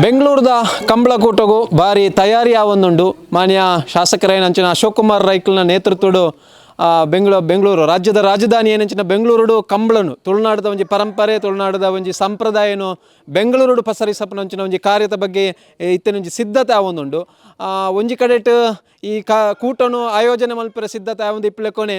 ಬೆಂಗಳೂರದ ಕಂಬಳಕೂಟಗೂ ಭಾರಿ ತಯಾರಿ ಆವೊಂದುಂಡು ಮಾನ್ಯ ಶಾಸಕರೈನ ಅಂಚಿನ ಅಶೋಕ್ ಕುಮಾರ್ ರೈಕಲ್ನ ನೇತೃತ್ವಡು ಬೆಂಗಳೂರು ರಾಜ್ಯದ ರಾಜಧಾನಿ ಏನಂಚಿನ ಬೆಂಗಳೂರು ಕಂಬಳನು ತುಳುನಾಡದ ಒಂಜಿ ಪರಂಪರೆ ತುಳುನಾಡದ ಒಂಜಿ ಸಂಪ್ರದಾಯನು ಬೆಂಗಳೂರು ಪಸರಿಸಪ್ಪನಂಚಿನ ಒಂಜಿ ಕಾರ್ಯದ ಬಗ್ಗೆ ಇತ್ತಿನೊಂಜಿ ಸಿದ್ಧತೆ ಆವೊಂದುಂಡು ಒಂಜಿ ಕಡೆಟ್ ಈ ಕೂಟನು ಆಯೋಜನೆ ಮಲ್ಪರ ಸಿದ್ಧತೆ ಆವೊಂದು ಇಪ್ಪಲೆಕೊನೆ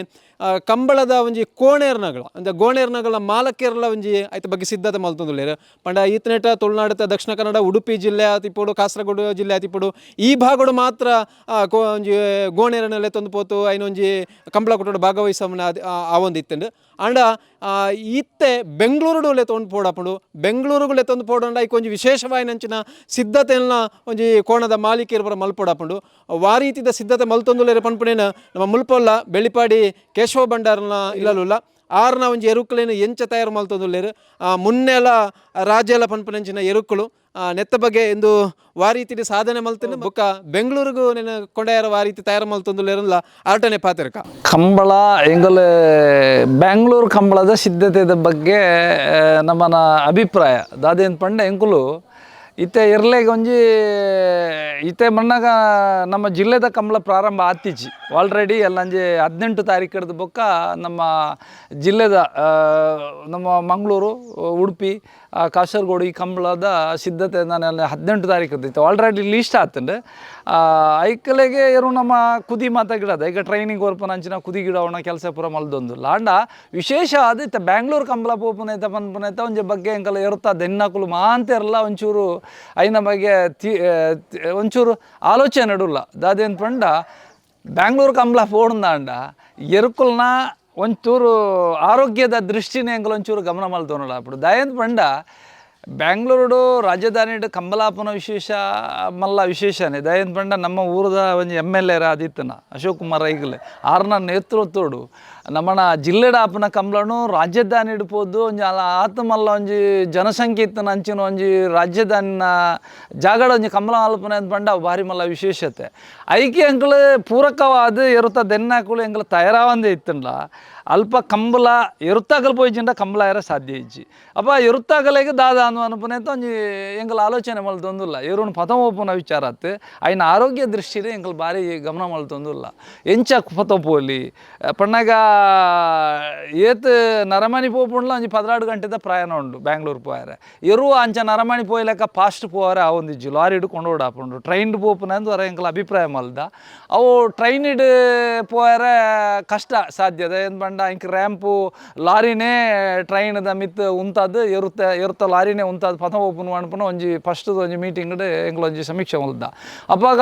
ಕಂಬಳದ ಒಂಜಿ ಕೋಣೇರ್ನಗಳ ಅಂದರೆ ಗೋಣೇರ್ನಗಳ ಮಾಲಕೇರ್ಲ ಒಂಜಿ ಐತ ಬಗ್ಗೆ ಸಿದ್ಧತೆ ಮಲ್ತೊಂದುಲ್ಲೇರು ಪಂಡ ಈತನೆಟ ತುಳುನಾಡದ ದಕ್ಷಿಣ ಕನ್ನಡ ಉಡುಪಿ ಜಿಲ್ಲೆ ಆತಿಪ್ಪಡು ಕಾಸರಗೋಡು ಜಿಲ್ಲೆ ಆತಿಪ್ಪಡು ಈ ಭಾಗಡು ಮಾತ್ರ ಒಂಜಿ ಗೋಣೇರನೆಲ್ಲ ತಂದು ಪೋತು ಐನೊಂಜಿ ಕಂಬಳ ಕೂಟೋಡು ಭಾಗವಹಿಸೋನ ಆವೊಂದು ಇತ್ತಂಡು ಅಂಡ ಇತ್ತೆ ಬೆಂಗಳೂರುಡುಲೆ ತೊಂದು ಪೋಡಪುಂಡು ಬೆಂಗಳೂರುಗುಲೆ ತೊಂದು ಪೋಡಂಡ ಐಕ್ ಒಂಜಿ ವಿಶೇಷವಾಯಿನಂಚಿನ ಸಿದ್ಧತೆಯನ್ನ ಒಂಜಿ ಕೋಣದ ಮಾಲೀಕರು ಬರ ಮಲ್ಪೊಡಪುಂಡು ವಾರೀತಿದ ಸಿದ್ಧತೆ ಮಲ್ತೊಂದುಲ್ಲೇರು ಪನ್ಪುನೇನ ನಮ್ಮ ಮುಲ್ಪೊಲ್ಲ ಬೆಳಿಪಾಡಿ ಕೇಶವ ಭಂಡಾರನ ಇಲ್ಲಲುಲ್ಲ ಆರ್ನ ಒಂಜಿ ಎರುಕುಲೇನು ಎಂಚ ತಯಾರು ಮಲ್ತೊಂದುಲ್ಲೇರು ಮುನ್ನೆಲ ರಾಜ್ಯಲ ಪನ್ಪುನಂಚಿನ ಎರುಕುಲು ನೆತ್ತ ಬಗ್ಗೆ ಎಂದು ವಾರೀತಿ ಸಾಧನೆ ಮಲ್ತನು ಬೊಕ್ಕ ಬೆಂಗಳೂರಿಗೂ ನೆನ ಕೊಂಡಾಯರ ವಾರೀತಿ ತಯಾರು ಮಲ್ತೊಂದುಲ್ಲೇರಲ್ಲ ಆಟನೆ ಪಾತಿರಕ ಕಂಬಳ ಎಂಗಲ್ ಬೆಂಗಳೂರು ಕಂಬಳದ ಸಿದ್ಧತೆದ ಬಗ್ಗೆ ನಮ್ಮನ ಅಭಿಪ್ರಾಯ ದಾದೇನ್ ಪಂಡ ಎಂಕುಲು ಇತ್ತೆ ಇರ್ಲೆಗೆ ಒಂಜಿ ಇತ್ತೆ ಮಣ್ಣಾಗ ನಮ್ಮ ಜಿಲ್ಲೆದ ಕಂಬಳ ಪ್ರಾರಂಭ ಆತಿಜಿ ಆಲ್ರೆಡಿ ಎಲ್ಲಂಜಿ 18 ತಾರೀಕದ ಬೊಕ್ಕ ನಮ್ಮ ಜಿಲ್ಲೆದ ನಮ್ಮ ಮಂಗಳೂರು ಉಡುಪಿ ಕಾಸರಗೋಡು ಈ ಕಂಬಳದ ಸಿದ್ಧತೆ ನಾನು 18 ತಾರೀಕದ್ದು ಇತ್ತು ಆಲ್ರೆಡಿ ಲೀಸ್ಟ್ ಆತಂಡು ಐಕಲೆಗೆ ಇರು ನಮ್ಮ ಕುದಿ ಮಾತ ಗಿಡದ ಈಗ ಟ್ರೈನಿಂಗ್ ಓರ್ಪನ ಅಂಚಿನ ಕುದಿ ಗಿಡ ಅವನ ಕೆಲಸ ಪೂರ ಮಲ್ದೊಂದು ಲಾಂಡ ವಿಶೇಷ ಅದು ಇತ್ತ ಬೆಂಗಳೂರು ಕಂಬಳ ಪೋಪುನೈತ ಪನ್ಪುನೈತ ಒಂಜಿ ಬಗ್ಗೆ ಎಂಕಲ್ಲ ಇರುತ್ತಾ ದೆನ್ನಕುಲು ಮಾಂತೆರಲ್ಲ ಒಂಚೂರು ಐನ ಬಗ್ಗೆ ಒಂಚೂರು ಆಲೋಚನೆ ಇಡಲ್ಲ ದಾದೇನು ಪಂಡ ಬೆಂಗಳೂರು ಕಂಬಳ ಪೋಡ್ದಾಂಡ ಎರುಕುಲ್ನ ಒಂಚೂರು ಆರೋಗ್ಯದ ದೃಷ್ಟಿನೇ ಎಂಕಲ್ ಒಂಚೂರು ಗಮನ ಮಲ್ತೋನಲ್ಲ ಅప్పుడు ದಯಂತ್ ಪಂಡ ಬೆಂಗಳೂರು ರಾಜಧಾನಿ ಕಂಬಲಾಪನ ವಿಶೇಷ ಮಲ್ಲ ವಿಶೇಷನೇ ದಯಂತ್ ಪಂಡ ನಮ್ಮ ಊರದ ಒಂಜಿ MLA ಆದಿತ್ತನ ಅಶೋಕ್ ಕುಮಾರ್ ರೈಗಲ್ ಆರ್ನ ನೇತೃತ್ವಡು ನಮ್ಮನ ಜಿಲ್ಲೆಡ ಆಪನ ಕಂಬಳನು ರಾಜಧಾನಿ ಇಡ್ಬೋದು ಒಂಜಿ ಆತ ಮಲ್ಲ ಒಂಜಿ ಜನಸಂಖ್ಯೆ ಇತ್ತನ ಅಂಚಿನ ಒಂಜಿ ರಾಜಧಾನಿನ ಜಾಗಡ ಒಂಜಿ ಕಂಬಳ ಆಲ್ಪನೆ ಅಂತ ಪಂಡ ಭಾರಿ ಮಲ್ಲ ವಿಶೇಷತೆ ಐಕೆ ಎಂಕಲ್ ಪೂರಕವಾದ ಇರುತ್ತ ದೆನ್ನಾಕುಲು ಎಂಕಲ್ ತಯಾರಾವಂದೇ ಇತ್ತಂಡ ಅಲ್ಪ ಕಂಬಳ ಎರುತ್ತಾಗಲ್ ಪೋಯ್ಜಿಂಡ ಕಂಬಳ ಇರ ಸಾಧ್ಯ ಇಜ್ಜಿ ಅಪ್ಪ ಎರುತ್ತಾಗಲೆಗೆ ದಾದ ಅನುಪನೆ ಅಂತ ಒಂಜಿ ಎಂಕಲ್ ಆಲೋಚನೆ ಮಲ್ತೊಂದುಲ್ಲ ಇವ್ರನ್ನ ಪಥ ಓಪನ ವಿಚಾರ ಆತು ಐನ ಆರೋಗ್ಯ ದೃಷ್ಟಿಡೆ ಎಂಕಲ್ ಭಾರಿ ಗಮನ ಮಲ್ತೊಂದುಲ್ಲ ಎಂಚ ಪಥ ಪೋಲಿ ಪಣ್ಣಾಗ ಏತ್ ನರಮನಿ ಪೋಪುಂಡ್ಲ ಒಂಜಿ 16 ಗಂಟೆದ ಪ್ರಯಾಣ ಉಂಡು ಬೆಂಗಳೂರು ಪೋಯಾರೆ ಎರುವ ಅಂಚ ನರಮನಿ ಪೋಯ್ಲೆಕ್ಕ ಫಾಸ್ಟ್ ಪೋವಾರೆ ಅವೊಂದಿಜ್ಜು ಲಾರಿ ಹಿಡ್ಕೊಂಡು ಓಡಾಪುಂಡು ಟ್ರೈನ್ಡ್ ಪೋಪುನ ಅಂತ ವರ ಎಂಕಲ್ ಅಭಿಪ್ರಾಯ ಮಲ್ದ ಅವು ಟ್ರೈನಿಡ್ ಪೋಯಾರೆ ಕಷ್ಟ ಸಾಧ್ಯದ ಏನು ಬಂಡ ಇಂಕ ರ್ಯಾಂಪು ಲಾರಿನೇ ಟ್ರೈನ್ದ ಮಿತ್ ಉಂತದ್ದು ಎರುತ್ತ ಲಾರಿನೇ ಉಂತದ್ದು ಪಥ ಓಪನ್ ಮಾಡ್ಪುನ ಒಂಜಿ ಫಸ್ಟ್ ಒಂಜಿ ಮೀಟಿಂಗ್ ಎಂಕಲ್ ಒಂಜಿ ಸಮೀಕ್ಷೆ ಮಲ್ದ ಅಪ್ಪಾಗ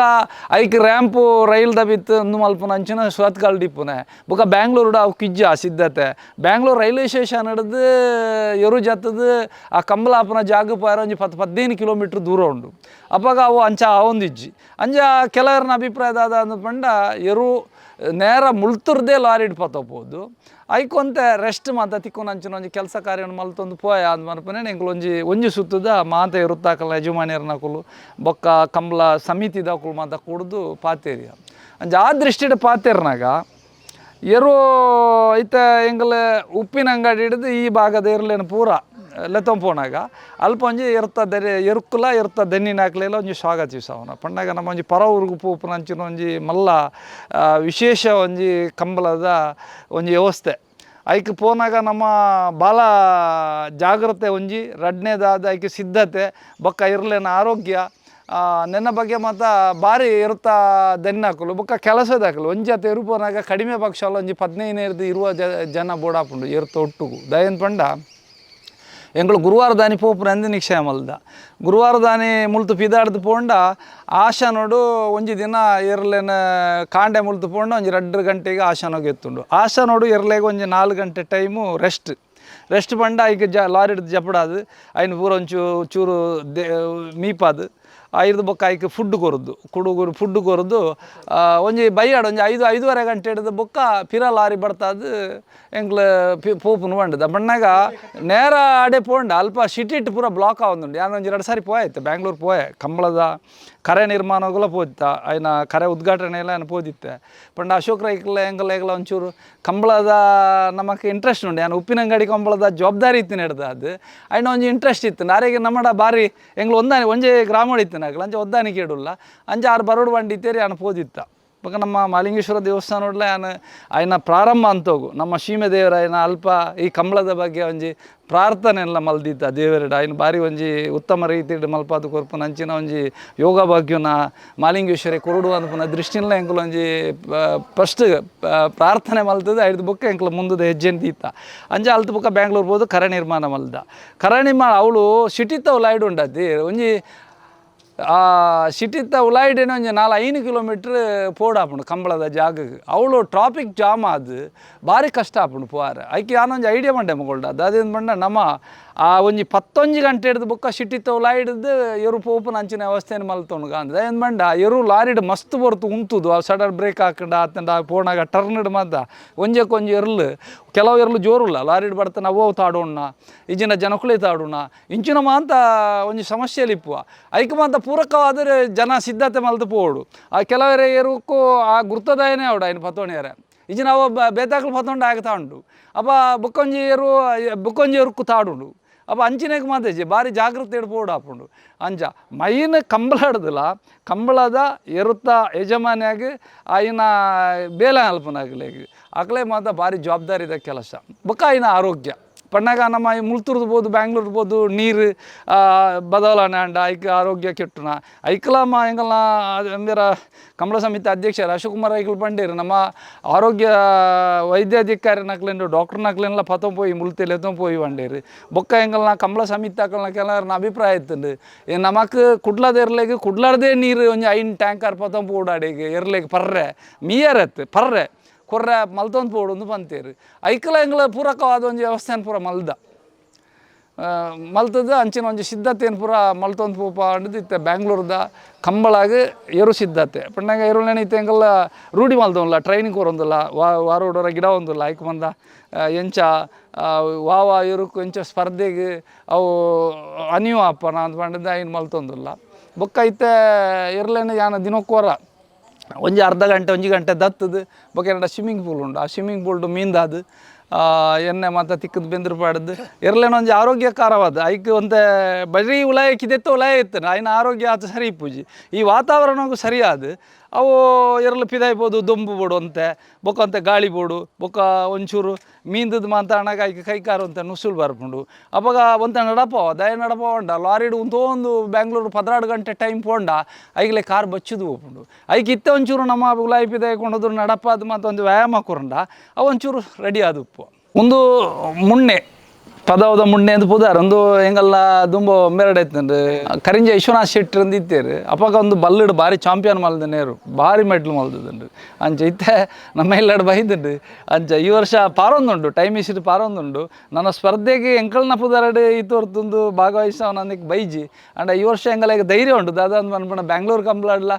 ಐಕ್ ರ್ಯಾಂಪು ರೈಲ್ದ ಬಿತ್ತು ಒಂದು ಮಲ್ಪುನ ಅಂಚಿನ ಸ್ವತ್ಕಾಲ್ ಡಿಪ್ಪುನೆ ಬೊಕ ಬೆಂಗಳೂರು ಅವು ಕಿಜ್ಜ ಸಿದ್ಧತೆ ಬೆಂಗಳೂರು ರೈಲ್ವೆ ಸ್ಟೇಷನ್ ಹಿಡಿದು ಎರು ಜತ್ತದು ಆ ಕಂಬಲಾಪನ ಜಾಗ ಪಾರ ಒಂಜಿ 10-15 ಕಿಲೋಮೀಟ್ರ್ ದೂರ ಉಂಡು ಅಪ್ಪಾಗ ಅವು ಅಂಚ ಅವೊಂದಿಜ್ಜಿ ಅಂಚ ಕೆಲವರನ್ನ ಅಭಿಪ್ರಾಯದಾದ ಅಂದ್ಪಂಡ ಎರು ನೇರ ಮುಳ್ತುರ್ದೇ ಲಾರಿ ಹಿಡ್ಪತ್ತೋಬೋದು ಐಕೊಂತೆ ರೆಸ್ಟ್ ಮಾತ ತಿಕ್ಕೊಂಡು ಅಂಚಿನ ಒಂಜಿ ಕೆಲಸ ಕಾರ್ಯನ ಮಲ್ತೊಂದು ಪೋಯ ಅಂದ್ ಮನ್ಪನೆ ಎಂಕಲ್ ಒಂಜಿ ಸುತ್ತದ ಮಾತ ಇರುತ್ತಾಕಲ್ಲ ಯಜಮಾನಿಯರ್ನಕುಲು ಬೊಕ್ಕ ಕಂಬಳ ಸಮಿತಿದಾಕುಲು ಮಾತ ಕುಡ್ದು ಪಾತೇರಿಯ ಅಂಚ ಆ ದೃಷ್ಟಿಡ್ ಪಾತೇರ್ನಾಗ ಎರು ಐತ ಎಂಗಲ್ ಉಪ್ಪಿನ ಅಂಗಡಿ ಹಿಡಿದು ಈ ಭಾಗದ ಇರ್ಲೇನು ಪೂರ ಲೆತ್ತೊಂಪೋನಾಗ ಅಲ್ಪ ಒಂಜಿ ಎರುಕುಲ ಇರ್ತ ದೆನ್ನಿನಾಕ್ಲೆಲ್ಲ ಒಂಜಿ ಸ್ವಾಗತಿಸವನ ಪಂಡಾಗ ನಮ್ಮ ಒಂಜಿ ಪರ ಊರುಗು ಪೋಪುನ ಅಂಚಿನ ಒಂಜಿ ಮಲ್ಲ ವಿಶೇಷ ಒಂಜಿ ಕಂಬಳದ ಒಂಜಿ ವ್ಯವಸ್ಥೆ ಐಕ್ ಪೋನಾಗ ನಮ್ಮ ಭಾಳ ಜಾಗ್ರತೆ ಒಂಜಿ ರಡ್ನೇದಾದ ಐಕ್ ಸಿದ್ಧತೆ ಬೊಕ್ಕ ಇರ್ಲೇನ ಆರೋಗ್ಯ ನೆನ್ನ ಬಗ್ಗೆ ಮಾತ ಭಾರಿ ಇರುತ್ತಾ ದೆನ್ನಾಕಲು ಬೊಕ್ಕ ಕೆಲಸದಾಕಲು ಒಂಜಿ ಅತ್ತ ಇರುಪೋನಾಗ ಕಡಿಮೆ ಪಕ್ಷ ಅಲ್ಲ ಒಂಜಿ 15-20 ಜನ ಬೋಡಾಪುಂಡು ಇರುತ್ತ ಒಟ್ಟುಗು ದಯನ್ ಪಂಡ ಎಂಗಳು ಗುರುವಾರ ದಾನಿ ಪೋಪುನ ಅಂದು ನಿಕ್ಷಯ ಮಲ್ದ ಗುರುವಾರ ದಾನಿ ಮುಲ್ತು ಪಿದಾಡ್ದು ಪೋಂಡ ಆಶಾ ನೋಡು ಒಂಜಿ ದಿನ ಇರ್ಲೇನ ಕಾಂಡೆ ಮುಲ್ತು ಪೋಂಡ ಒಂಜಿ 2 ಗಂಟೆಗೆ ಆಶಾನೋಗಿ ಎತ್ತುಂಡು ಆಶಾ ನೋಡು ಇರ್ಲೇಗೆ ಒಂಜಿ 4 ಗಂಟೆ ಟೈಮು ರೆಸ್ಟ್ ಪಂಡ ಈಗ ಲಾರಿ ಹಿಡ್ದು ಜಪಡಾದು ಐನು ಪೂರ ಒಂಚೂರು ಮೀಪಾದು ಇರ್ದು ಬೊಕ್ಕ ಆಯ್ಕೆ ಫುಡ್ ಕೊರದು ಫುಡ್ ಕೊರದು ಒಂಜಿ ಬೈಯಾಡ ಒಂಜಿ 5-5:30 ಗಂಟೆ ಹಿಡಿದು ಬೊಕ್ಕ ಪಿರ ಲಾರಿ ಬಡ್ತಾದು ಎಂಕ್ಲು ಪೋಪುನು ಬಂಡದ ಬಣ್ಣಾಗ ನೇರ ಆಡೆ ಪೋಂಡ ಅಲ್ಪ ಸಿಟಿಟ್ ಪೂರ ಬ್ಲಾಕ್ ಆವೊಂದುಂಡು ಯಾನು ಒಂಜಿ 2 ಸಾರಿ ಪೋಯಾಯ್ತು ಬ್ಯಾಂಗ್ಳೂರ್ ಪೋಯೆ ಕಂಬಳದ ಕರೆ ನಿರ್ಮಾಣಗಳ ಪೋದಿತ್ತ ಆಯ್ನ ಕರೆ ಉದ್ಘಾಟನೆ ಎಲ್ಲ ಪೋದಿತ್ತೆ ಪಂಡ ಅಶೋಕ್ ರೈಕ್ಲ ಎಂಗಲ ಒಂಚೂರು ಕಂಬಳದ ನಮಕ್ ಇಂಟ್ರೆಸ್ಟ್ ಉಂಡು ಯಾನು ಉಪ್ಪಿನಂಗಡಿ ಕಂಬಳದ ಜವಾಬ್ದಾರಿ ಇತ್ತು ನಡೆದ ಅದು ಆಯ್ನ ಒಂಜಿ ಇಂಟ್ರೆಸ್ಟ್ ಇತ್ತು ನಾರಿಗೆ ನಮ್ಮಡ ಬಾರಿ ಎಂಗ್ಲು ಒಂಜೇ ಗ್ರಾಮ ಇತ್ತು ನಾಗಲ ಅಂಚೆ ಒದ್ದಾನಿ ಕೇಳುಲ್ಲ ಅಂಚೆ 6 ಬರೋಡು ಬಂಡಿ ಇತ್ತೇರಿ ಯಾನು ಪೋದಿತ್ತ ಬೊಕ ನಮ್ಮ ಮಾಲಿಂಗೇಶ್ವರ ದೇವಸ್ಥಾನ ನೋಡ್ಲೆ ಆಯ್ನ ಪ್ರಾರಂಭ ಅಂತೋಗು ನಮ್ಮ ಸೀಮೆ ದೇವರ ಆಯ್ನ ಅಲ್ಪ ಈ ಕಂಬಳದ ಬಗ್ಗೆ ಒಂಜಿ ಪ್ರಾರ್ಥನೆ ಎಲ್ಲ ಮಲ್ದಿತ್ತ ದೇವರಡು ಆಯ್ನ ಬಾರಿ ಒಂಜಿ ಉತ್ತಮ ರೀತಿಡ್ ಮಲ್ಪಾದು ಕೊರ್ಪುನ ಅಂಚಿನ ಒಂಜಿ ಯೋಗ ಭಾಗ್ಯನ ಮಾಲಿಂಗೇಶ್ವರಿ ಕೊರಡು ಅಂದ್ಪುನ ದೃಷ್ಟಿಲ್ಲ ಎಂಕುಲು ಒಂಜಿ ಫಸ್ಟ್ ಪ್ರಾರ್ಥನೆ ಮಲ್ತದ ಐದು ಬೊಕ್ಕ ಎಂಕುಲು ಮುಂದದ ಹೆಜ್ಜೆನ್ ದೀತ ಅಂಚೆ ಅಲ್ತು ಬೊಕ್ಕ ಬ್ಯಾಂಗ್ಳೂರ್ ಬೋದು ಕರೆ ನಿರ್ಮಾಣ ಮಲ್ದ ಕರೆ ನಿರ್ಮಾಣ ಅವಳು ಸಿಟಿತ್ತ ಉಲಾಯ್ಡು ಉಂಡತಿ ಒಂಜಿ ಸಿಟಿತ್ತ ಉಲಾಯ್ಡೇನೆ ಒಂಜಿ 4-5 ಕಿಲೋಮೀಟ್ರ್ ಪೋಡಾಪುಂಡು ಕಂಬಳದ ಜಾಗಕ್ಕೆ ಅವಳು ಟ್ರಾಫಿಕ್ ಜಾಮ್ ಆದು ಭಾರಿ ಕಷ್ಟ ಆಪುಂಡು ಪೋವಾರೆ ಐಕೆ ಯಾನೊಂಜಿ ಐಡಿಯಾ ಮಂಡೆ ಮಗೊಳ್ಡ ಅದೇನು ಬಂಡ ನಮ್ಮ ಒಂಜಿ 11 ಗಂಟೆ ಹಿಡಿದು ಬೊಕ್ಕ ಸಿಟಿತ್ತ ಉಲಾಯ್ಡ್ದು ಎರು ಪೋಪುನ ಅಂಚಿನ ವ್ಯವಸ್ಥೆನ ಮಲ್ತೊಂಡು ಅಂದ ಏನು ಬಂಡ ಎರು ಲಾರಿಡ್ ಮಸ್ತ್ ಬರ್ತು ಉಂತುದು ಸಡನ್ ಬ್ರೇಕ್ ಹಾಕಂಡ ಆತಂಡ ಪೋಣಾಗ ಟರ್ನ್ಡ್ ಮದ್ದ ಒಂಜಕ್ಕೊಂಜಿ ಎರ್ಲು ಕೆಲವು ಎರ್ಲು ಜೋರುಲ್ಲ ಲಾರಿಡ್ ಬಡ್ತಾನ ಅವ್ವ ತಾಡೋಣ ಇಜಿನ ಜನಕುಳಿ ತಾಡೋಣ ಇಂಚಿನ ಮಾಂತ ಒಂಜಿ ಸಮಸ್ಯೆಲಿ ಇಪ್ಪುವ ಐಕ ಮಾಂತ ಪೂರಕವಾದರೆ ಜನ ಸಿದ್ಧತೆ ಮಲ್ತು ಪೋಡು ಆ ಕೆಲವರೇ ಎರುಕ್ಕೂ ಆ ಗುರ್ತದಾಯನೇ ಅವಡು ఆయన ಪತೋಣಿಯರೆ ಇಜಿನ ಅವ ಬೇತಾಕ್ಲು ಪತೊಂಡು ಆಗ್ತಾ ಉಂಡು ಅಪ್ಪ ಬುಕ್ಕೊಂಜಿ ಎರುಕ್ಕು ತಾಡುಂಡು ಅಪ್ಪ ಅಂಚಿನಾಗ ಮಾತೇಜಿ ಭಾರಿ ಜಾಗ್ರತೆ ಇಡ್ಬೋದು ಹಾಕೊಂಡು ಅಂಚ ಮೈನ್ ಕಂಬಳಾಡ್ದಿಲ್ಲ ಕಂಬಳದ ಎರುತ್ತ ಯಜಮಾನಿಯಾಗಿ ಆಯ್ನ ಬೇಲೆ ಅಲ್ಪನಾಗ್ಲೇಗಿ ಅಕ್ಲೇ ಮಾತ್ರ ಭಾರಿ ಜವಾಬ್ದಾರಿದ ಕೆಲಸ ಬೊಕ್ಕ ಆಯ್ನ ಆರೋಗ್ಯ ಪಣ್ಣಾಗ ನಮ್ಮ ಈ ಮುಳ್ತುರ್ಬೋದು ಬ್ಯಾಂಗ್ಳೂರ್ ಬೋದು ನೀರು ಬದಲಾವಣೆ ಅಂಡ ಐಕ ಆರೋಗ್ಯ ಕೆಟ್ಟುನ ಐಕಲಮ್ಮ ಎಂಗಲ್ನ ಅಂದಿರ ಕಂಬಳ ಸಮಿತಿ ಅಧ್ಯಕ್ಷರು ಅಶೋಕ್ ಐಕಲ್ ಬಂಡೇರು ನಮ್ಮ ಆರೋಗ್ಯ ವೈದ್ಯಾಧಿಕಾರಿ ನಕ್ಲೆಂಡು ಡಾಕ್ಟರ್ ನಕ್ಲೆಲ್ಲ ಪತಂ ಪೋಯಿ ಮುಳ್ತೆಲೆ ಪೋಯಿ ಬಂಡೇರು ಬೊಕ್ಕ ಎಂಗಲ್ನ ಕಂಬಳ ಸಮಿತಿ ಹಾಕಲ್ನ ಕೆಲವರನ್ನ ಅಭಿಪ್ರಾಯ ಇತ್ತಂಡು ನಮಕ್ ಕುಡ್ಲದ ಎರ್ಲೆಗೆ ಕುಡ್ಲಾರ್ದೇ ನೀರು ಒಂಜಿ 5 ಟ್ಯಾಂಕರ್ ಪತಂ ಪೋಡಾಡಿಗೆ ಎರ್ಲೆಗೆ ಪರ್ರೆ ಮೀಯರತ್ತು ಪರ್ರೆ ಕೊರ್ರೆ ಮಲ್ತೊಂದು ಪೋಡು ಬಂತೇರು ಐಕಲ ಎಂಗ್ಲ ಪೂರಕವಾದ ಒಂಜಿ ವ್ಯವಸ್ಥೆನ ಪೂರ ಮಲ್ತದ ಅಂಚಿನ ಒಂಜಿ ಸಿದ್ಧತೆಯನ್ನು ಪೂರ ಮಲ್ತೊಂದು ಪೋಪ ಅಂಡದು ಇತ್ತೆ ಬ್ಯಾಂಗ್ಳೂರ್ದ ಕಂಬಳಾಗ ಎರು ಸಿದ್ಧತೆ ಪಣ್ಣಾಗ ಎರುಳೇನ ಇತ್ತೆ ಎಂಗಲ್ಲ ರೂಢಿ ಮಲ್ತೊಂದಿಲ್ಲ ಟ್ರೈನಿಂಗ್ ಕೊರೊಂದಿಲ್ಲ ವಾರೋಡೋರ ಗಿಡ ಒಂದಿಲ್ಲ ಐಕ್ ಬಂದ ಎಂಚ ವಾವ ಎರುಕು ಎಂಚ ಸ್ಪರ್ಧೆಗೆ ಅವು ಅನಿವು ಅಪ್ಪನ ಅಂತ ಪಂಡದ ಐನು ಮಲ್ತೊಂದಿಲ್ಲ ಬೊಕ್ಕ ಇತ್ತೆ ಎರ್ಲೇನ ಯಾನ ದಿನಕ್ಕೋರ ಒಂಜಿ ಅರ್ಧ ಗಂಟೆ 1 ಗಂಟೆ ದತ್ತದು ಬೊಕ್ಕ 2 ಸ್ವಿಮ್ಮಿಂಗ್ ಪೂಲ್ ಉಂಡು ಆ ಸ್ವಿಮ್ಮಿಂಗ್ ಪೂಲ್ಡು ಮೀಂದಾದು ಎಣ್ಣೆ ಮಾತ್ರ ತಿಕ್ಕದು ಬೆಂದ್ರು ಪಾಡ್ದು ಎರ್ಲೇನ ಒಂಜಿ ಆರೋಗ್ಯಕರವಾದ ಐಕ್ ಒಂತೆ ಬರೀ ಉಲಾಯಕ್ಕಿದೆತ್ತ ಉಲಾಯ ಇತ್ತು ಆಯ್ನ ಆರೋಗ್ಯ ಆತ ಸರಿ ಪೂಜಿ ಈ ವಾತಾವರಣಕ್ಕೂ ಸರಿಯಾದ ಅವು ಎರ್ಲು ಪಿದಾಯ್ಬೋದು ದೊಂಬು ಬೋಡು ಅಂತೆ ಬೊಕ್ಕ ಅಂತೆ ಗಾಳಿ ಬೋಡು ಬೊಕ್ಕ ಒಂಚೂರು ಮೀಂದದ್ದು ಮಾತಾಡಾಗ ಐಕೆ ಕೈಕಾರು ಅಂತ ನುಸುಳು ಬರ್ಪುಂಡು ಅವಾಗ ಒಂತ ನಡಪವ ದಯ ನಡಪವಂಡ ಲಾರಿಡು ಒಂದು ಬ್ಯಾಂಗ್ಳೂರು 16 ಗಂಟೆ ಟೈಮ್ ಪೋಂಡ ಐಗ್ಲೆ ಕಾರ್ ಬಚ್ಚುದು ಹೋಗ್ಪುಂಡು ಐಕೆ ಇತ್ತೆ ಒಂಚೂರು ನಮ್ಮ ಉಲಾಯಿ ಪಿದಾಯ್ಕೊಂಡೋದ್ರು ನಡಪದು ಮತ್ತು ಒಂದು ವ್ಯಾಯಾಮ ಕೊರಂಡ ಅವು ಒಂಚೂರು ರೆಡಿ ಆದ ಉಪ್ಪು ಒಂದು ಮುಣ್ಣೆ ಪದವದ ಮುಣ್ಣೆ ಅಂತ ಪುದಾರ ಒಂದು ಎಂಗಲ್ಲ ದುಂಬ ಮೆರಡೈತಂಡು ಕರಿಂಜ ವಿಶ್ವನಾಥ್ ಶೆಟ್ಟಿ ಅಂದು ಇತ್ತೇರು ಅಪ್ಪಾಗ ಒಂದು ಬಲ್ಲಡು ಭಾರಿ ಚಾಂಪಿಯನ್ ಮಲ್ದ ನೇರು ಭಾರಿ ಮೆಡ್ಲ್ ಮಲ್ದದುಂಡು ಅಂಚ ಇತ್ತೆ ನಮ್ಮ ಎಲ್ಲಾಡು ಬೈದುಂಡು ಅಂಚ ಈ ವರ್ಷ ಪಾರೊಂದುಂಡು ಟೈಮ್ ಇಸಿಟ್ಟು ಪಾರೊಂದುಂಡು ನನ್ನ ಸ್ಪರ್ಧೆಗೆ ಎಂಕಲ್ನ ಪುದಾರಡು ಈತೊರ್ತುಂದು ಭಾಗವಹಿಸವನಿಗೆ ಬೈಜಿ ಅಂಡ ಈ ವರ್ಷ ಎಂಗಲಾಗ ಧೈರ್ಯ ಉಂಡು ದಾದಂದು ಅನ್ಪಣ ಬ್ಯಾಂಗ್ಳೂರ್ ಕಂಬ್ಲಾಡ್ಲ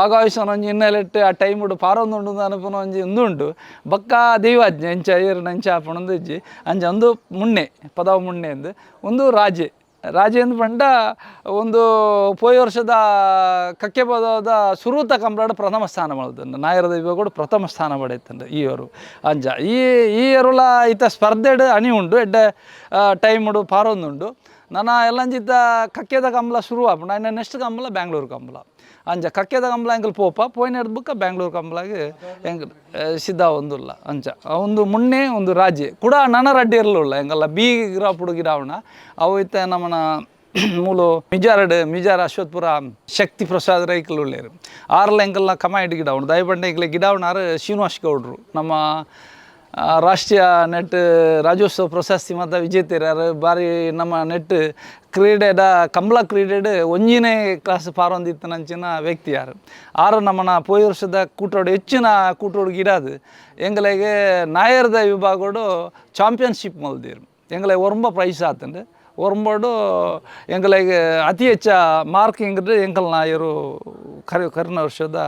ಭಾಗವಹಿಸೋನು ಒಂಜಿ ಹಿನ್ನೆಲೆಟ್ಟು ಆ ಟೈಮ್ ಉಂಡು ಪಾರೊಂದುಂಡು ಅನ್ಪುನ ಒಂಜಿ ಉಂದುಂಡು ಬಕ್ಕ ದೈವಾಜ್ಞೆ ಎಂಚ ಏರ್ನ ಎಂಚ ಆಪುಣಂದು ಇಜ್ಜಿ ಅಂಚ ಒಂದು ಮುಣ್ಣೆ ಪದವ ಮುಣ್ಣೆ ಎಂದು ಒಂದು ರಾಜೆ ಎಂದು ಪಂಡ ಒಂದು ಪೋಯ್ ವರ್ಷದ ಕಕ್ಕೆ ಪದವದ ಸುರೂತ ಕಂಬಳಾಡ ಪ್ರಥಮ ಸ್ಥಾನ ಮಾಡಿದಂಡು ನಾಯರ ದೈವ ಕೂಡ ಪ್ರಥಮ ಸ್ಥಾನ ಪಡೆಯುತ್ತಂಡು ಈ ಅವರು ಅಂಜ ಈ ಎರುಲ ಈತ ಸ್ಪರ್ಧೆಡು ಅಣಿ ಉಂಡು ಎಡ್ಡೆ ಟೈಮ್ ಉಂಡು ಪಾರೊಂದುಂಡು ನನ್ನ ಎಲ್ಲಂಜಿದ್ದ ಕಕ್ಕೆದ ಕಂಬಳ ಶುರು ಆಪುಂಡು ಆಯ್ನ ನೆಕ್ಸ್ಟ್ ಕಂಬಳ ಬ್ಯಾಂಗ್ಳೂರು ಕಂಬಳ ಅಂಚ ಕಕ್ಕೆದ ಕಂಬಳ ಎಂಕಲ್ ಪೋಪ ಪೋಯ್ನ ಹಿಡ್ದು ಬುಕ್ಕ ಬ್ಯಾಂಗ್ಳೂರು ಕಂಬಳಾಗೆ ಎಂಕಲ್ ಸಿದ್ಧ ಒಂದುಲ್ಲ ಅಂಚ ಒಂದು ಮುಣ್ಣೆ ಒಂದು ರಾಜೆ ಕೂಡ ನನ್ನ ರಡ್ಡಿ ಇರಲಿಲ್ಲ ಎಂಗಲ್ಲ ಗಿರ ಪುಡು ಗಿರಾವಣ ಅವು ಇತ್ತೆ ನಮ್ಮನ ಮೂಲು ಮಿಜಾರ ಅಶ್ವತ್ಪುರ ಶಕ್ತಿ ಪ್ರಸಾದ್ ರೈಕಲ್ ಉಳ್ಳೇರು ಆರ್ಲ ಎಂಕಲ್ನ ಕಮಾಯಿಡ್ ಗಿಡ ಉಂಡು ದಯಪಂಡೆ ಎಂಕಲೆ ಗಿಡ ಉಣ್ಣಾರು ಶ್ರೀನಿವಾಸ್ ಗೌಡ್ರು ನಮ್ಮ ರಾಷ್ಟ್ರೀಯ ನೆಟ್ ರಾಜ್ಯೋತ್ಸವ ಪ್ರಶಸ್ತಿ ಮತ್ತು ವಿಜೇತರು ಬಾರಿ ನಮ್ಮ ನೆಟ್ ಕ್ರೀಡೆದ ಕಂಬಳ ಕ್ರೀಡೆಡ್ ಒಂಜಿನೇ ಕ್ಲಾಸ್ ಪಾರೊಂದಿತ್ತನಂಚಿನ ವ್ಯಕ್ತಿ ಆರು ನಮ್ಮನ ಪೋಯ್ ವರ್ಷದ ಕೂಟೋಡು ಹೆಚ್ಚಿನ ಕೂಟೋಡು ಗಿಡದು ಎಂಗಲೆಗೆ ನಾಯರ್ದ ವಿಭಾಗೋಡು ಚಾಂಪಿಯನ್ಶಿಪ್ ಮಲ್ದಿರು ಎಂಗಲೆ ಒರಂಬ ಪ್ರೈಸ್ ಆತಂಡು ಒರ್ಂಬೋಡು ಎಂಕಲೆಗೆ ಅತಿ ಹೆಚ್ಚ ಮಾರ್ಕ್ ಹೆಂಗಿದ್ರೆ ಎಂಕಲ್ನ ಇವರು ಕರಿನ ವರ್ಷದ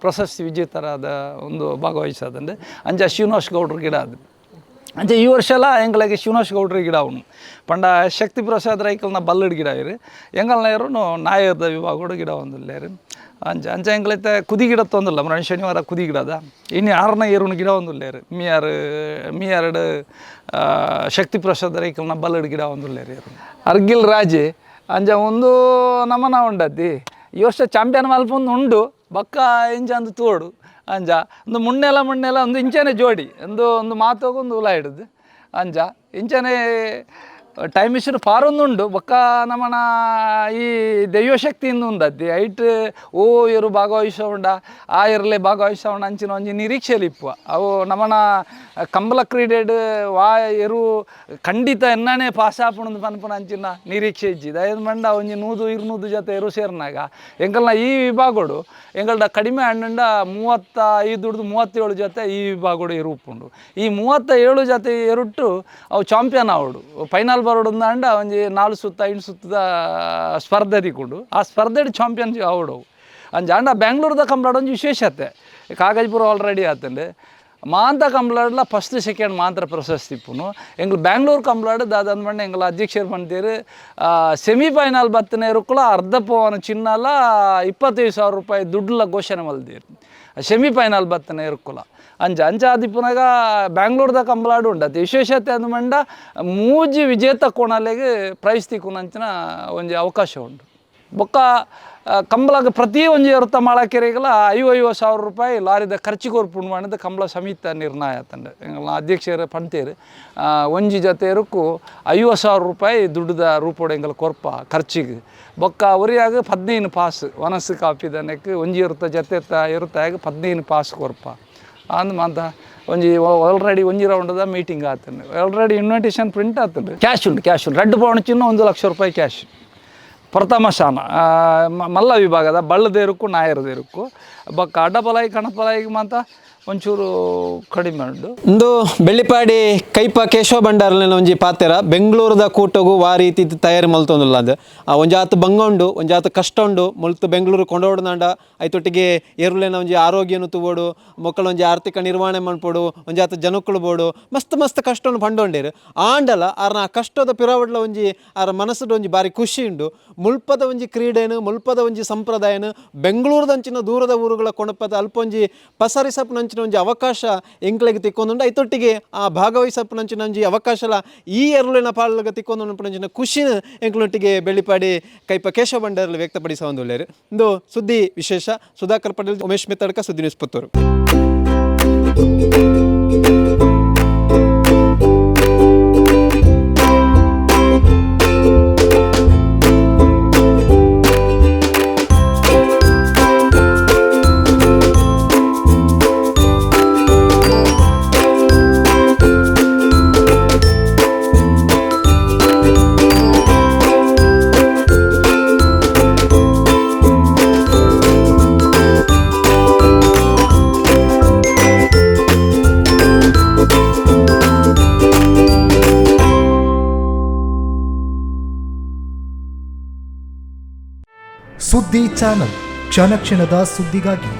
ಪ್ರಶಸ್ತಿ ವಿಜೇತರಾದ ಒಂದು ಭಾಗವಹಿಸೋದಂದ್ರೆ ಅಂಚ ಶ್ರೀನಿವಾಸ್ ಗೌಡ್ರ ಗಿಡ ಅದು ಅಂಚೆ ಈ ವರ್ಷ ಎಲ್ಲ ಎಂಗಳಿಗೆ ಶ್ರೀನಿವಾಸ್ ಗೌಡ್ರ ಗಿಡ ಅವನು ಪಂಡ ಶಕ್ತಿ ಪ್ರಸಾದ್ ರೈಕಲ್ನ ಬಲ್ಲಡ್ ಗಿಡ ಇರು ಎಂಗಲ್ನ ಇರು ನಾಯದ ವಿಭಾಗೋಡು ಗಿಡ ಒಂದಿಲ್ಲೇರು ಅಂಚ ಎಂಗ್ಲೈತೆ ಕುದಿ ಗಿಡ ತೊಂದಿಲ್ಲ ಮರ ಶನಿವಾರ ಕುದಿ ಗಿಡದ ಇನ್ನು 6ನೇ ಏರುನ ಗಿಡ ಒಂದಿಲ್ಲೇರು ಮೀಯಾರ್ಡು ಶಕ್ತಿ ಪ್ರಸಾದ್ ರೈಕಲ್ನ ಬಲ್ಲಡ್ ಗಿಡ ಒಂದಿಲ್ಲೇರು ಅರ್ಗಿಲ್ ರಾಜೆ ಅಂಚ ಒಂದು ನಮನ ಉಂಡದ್ದಿ ಈ ವರ್ಷ ಚಾಂಪಿಯನ್ ಮಲ್ಪೊಂದು ಉಂಡು ಬಕ್ಕ ಇಂಚ ಅಂದು ತೋಡು ಅಂಜ ಒಂದು ಮುಣ್ಣೆಲ ಒಂದು ಇಂಚನೆ ಜೋಡಿ ಒಂದು ಮಾತೋಗೊಂದು ಉಲ ಹಿಡಿದು ಅಂಜ ಇಂಚನೆ ಟೈಮ್ ಇಷ್ಟು ಫಾರೊಂದುಂಡು ಬೊಕ್ಕ ನಮ್ಮನ ಈ ದೈವಶಕ್ತಿಯಿಂದ ಉಂದದ್ದಿ ಐಟ್ ಇವರು ಭಾಗವಹಿಸೋಂಡ ಆ ಇರಲೇ ಭಾಗವಹಿಸೋಂಡ ಅಂಚಿನ ಒಂಜಿ ನಿರೀಕ್ಷೆಯಲ್ಲಿ ಇಪ್ಪು ಅವು ನಮ್ಮನ ಕಂಬಳ ಕ್ರೀಡೆಡ್ ವಾ ಎರು ಖಂಡಿತ ಎನ್ನಾನೇ ಪಾಸ್ ಆಪುಣದು ಪನ್ಪುನ ಅಂಚಿನ ನಿರೀಕ್ಷೆ ಇಜ್ಜಿದ ಅದು ಮಂಡ ಒಂಜಿ 100-200 ಜೊತೆ ಎರು ಸೇರ್ನಾಗ ಎಂಕಲ್ನ ಈ ವಿಭಾಗೋಡು ಎಂಗಲ್ಡ ಕಡಿಮೆ ಹಣ್ಣಂಡ 35-37 ಜೊತೆ ಈ ವಿಭಾಗೋಡು ಎರು ಉಪ್ಪುಂಡು ಈ 37 ಜೊತೆ ಎರುಟ್ಟು ಅವು ಚಾಂಪಿಯನ್ ಆವಡು ಫೈನಲ್ ಬರೋಡು ಅಂಡ ಒಂಜಿ 4 ಸುತ್ತ 5 ಸುತ್ತದ ಸ್ಪರ್ಧೆ ತಿಕ್ಕೊಂಡು ಆ ಸ್ಪರ್ಧೆ ಚಾಂಪಿಯನ್ ಆವಡು ಅಂಜ ಅಂಡ ಬೆಂಗಳೂರದ ಕಂಬಳಾಡ ಒಂಜಿ ವಿಶೇಷತೆ ಕಾಗಜ್ಪುರ ಆಲ್ರೆಡಿ ಆತಂಡೆ ಮಾಂತ ಕಂಬಳಾಡ್ಲ ಫಸ್ಟ್ ಸೆಕೆಂಡ್ ಮಾತ್ರ ಪ್ರಶಸ್ತಿ ಇಪ್ಪುನು ಎಂಗ್ಲು ಬ್ಯಾಂಗ್ಳೂರು ಕಂಬಳಾಡು ದಾದಾಂದು ಮಂಡ ಎಂಗ್ಲ ಅಧ್ಯಕ್ಷರು ಬಂತೀರು ಸೆಮಿಫೈನಲ್ ಬತ್ತನೇ ಇರುಕ್ಕಲ ಅರ್ಧ ಪವನ ಚಿನ್ನಲ 25,000 ರೂಪಾಯಿ ದುಡ್ಡುಲ ಘೋಷಣೆ ಮಲ್ದಿರು ಸೆಮಿಫೈನಲ್ ಬತ್ತನೇ ಇರುಕ್ಕಲ ಅಂಚ ಆದಿಪ್ಪುನಾಗ ಬ್ಯಾಂಗ್ಳೂರ್ದ ಕಂಬಳಾಡು ಉಂಡತಿ ವಿಶೇಷತೆ ಅಂದು ಮಂಡ ಮೂಜಿ ವಿಜೇತ ಕೋಣಲೆಗೆ ಪ್ರೈಸ್ ತಿಕ್ಕುನಂಚಿನ ಒಂಜಿ ಅವಕಾಶ ಉಂಟು ಬೊಕ್ಕ ಕಂಬಳಗ ಪ್ರತಿ ಒಂಜಿ ಇರುತ್ತ ಮಾಳಕೆರೆಗಲ 50,000 ರೂಪಾಯಿ ಲಾರಿದ ಖರ್ಚಿಗೆ ಹೊರ್ಪುಂಡು ಮಾಡಿದ ಕಂಬಳ ಸಮಿತಿ ನಿರ್ಣಯ ತಂಡ ಎಂಗಲ್ನ ಅಧ್ಯಕ್ಷರು ಪಂತೇರು ಒಂಜಿ ಜೊತೆ ಇರಕ್ಕೂ 50,000 ರೂಪಾಯಿ ದುಡ್ಡದ ರೂಪೋಡು ಎಂಗಲ್ ಕೊರ್ಪ ಖರ್ಚಿಗೆ ಬೊಕ್ಕ ಅವರಿಯಾಗ 15 ಪಾಸ್ ವನಸ್ಸು ಕಾಪಿ ದನಕ್ಕೆ ಒಂಜಿ ಇರುತ್ತ ಜೊತೆ ಇರುತ್ತಾಗ 15 ಪಾಸ್ ಕೊರ್ಪ ಅಂದ್ ಮಾತ ಒಂಜಿ ಆಲ್ರೆಡಿ ಒಂಜಿ ರೌಂಡದ ಮೀಟಿಂಗ್ ಆತಂಡು ಆಲ್ರೆಡಿ ಇನ್ವಿಟೇಷನ್ ಪ್ರಿಂಟ್ ಆತಂಡು ಕ್ಯಾಶ್ ಉಂಟು ರೆಡ್ ಪೌಂಡ್ ಚಿನ್ನ 1 ಲಕ್ಷ ರೂಪಾಯಿ ಕ್ಯಾಶ್ ಪ್ರಥಮ ಸ್ಥಾನ ಮಲ್ಲ ವಿಭಾಗದ ಬಳ್ಳದೇರುಕ್ಕು ನಾಯರದೇರುಕ್ಕು ಬೊಕ್ಕ ಅಡ್ಡಪಲಾಯಿ ಕಣಪಲಾಯಿಗೆ ಮಾತ ಒಂಚೂರು ಕಡಿಮೆ ಉಂಡು ಇಂದು ಬೆಳ್ಳಿಪಾಡಿ ಕೈಪ ಕೇಶವ ಭಂಡಾರಲಿನ ಒಂಜಿ ಪಾತೆರ ಬೆಂಗಳೂರದ ಕೂಟಗು ವಾ ರೀತಿ ತಯಾರಿ ಮಲ್ತೊಂದುಲ್ಲ ಅದು ಒಂಜಾತು ಬಂಗ ಉಂಡು ಒಂಜಾತು ಕಷ್ಟ ಉಂಡು ಮುಲ್ತು ಬೆಂಗಳೂರು ಕೊಂಡೋಡ್ನಾಂಡ ಐತೊಟ್ಟಿಗೆ ಏರುಲಿನ ಒಂಜಿ ಆರೋಗ್ಯನು ತುವೋಡು ಮಕ್ಕಳ ಒಂಜಿ ಆರ್ಥಿಕ ನಿರ್ವಹಣೆ ಮನ್ಪೋಡು ಒಂಜಾತು ಜನಕ್ಕಳು ಬೋಡು ಮಸ್ತ್ ಕಷ್ಟವನ್ನು ಪಂಡೊಂಡೇರು ಆಂಡಲ ಆರ್ನ ಆ ಕಷ್ಟದ ಪಿರಾವಡ್ಲ ಒಂಜಿ ಆರ ಮನಸ್ಸು ಒಂಜಿ ಬಾರಿ ಖುಷಿ ಉಂಡು ಮುಲ್ಪದ ಒಂಜಿ ಕ್ರೀಡೆನು ಮುಲ್ಪದ ಒಂಜಿ ಸಂಪ್ರದಾಯನು ಬೆಂಗಳೂರದಂಚಿನ ದೂರದ ಊರುಗಳ ಕೊಣಪದ ಅಲ್ಪೊಂಜಿ ಪಸರಿಸಪ್ನಂಚಿನ ಒಂಜಿ ಅವಕಾಶ ಎಂಕ್ಲೆಗೆ ತಿಕ್ಕೊಂದುಂಡು ಐತೊಟ್ಟಿಗೆ ಆ ಭಾಗವಹಿಸಪ್ನಂಚಿನ ಒಂಜಿ ಅವಕಾಶಲ ಈ ಎರುಳಿನ ಪಾಲಗ ತಿಕ್ಕೊಂದು ಖುಷಿನ ಎಂಕ್ಲೊಟ್ಟಿಗೆ ಬೆಳ್ಳಿಪಾಡಿ ಕೈಪ ಕೇಶವ ಭಂಡಾರಲ್ಲಿ ವ್ಯಕ್ತಪಡಿಸೊಂದುಲ್ಲೇರು ಇಂದು ಸುದ್ದಿ ವಿಶೇಷ ಸುಧಾಕರ್ ಪಟೇಲ್ ಉಮೇಶ್ ಮಿತ್ತಡ್ಕ ಸುದ್ದಿ ನ್ಯೂಸ್ ಪುತ್ತೂರು. ಸುದ್ದಿ ಚಾನಲ್ ಕ್ಷಣ ಕ್ಷಣದ ಸುದ್ದಿಗಾಗಿ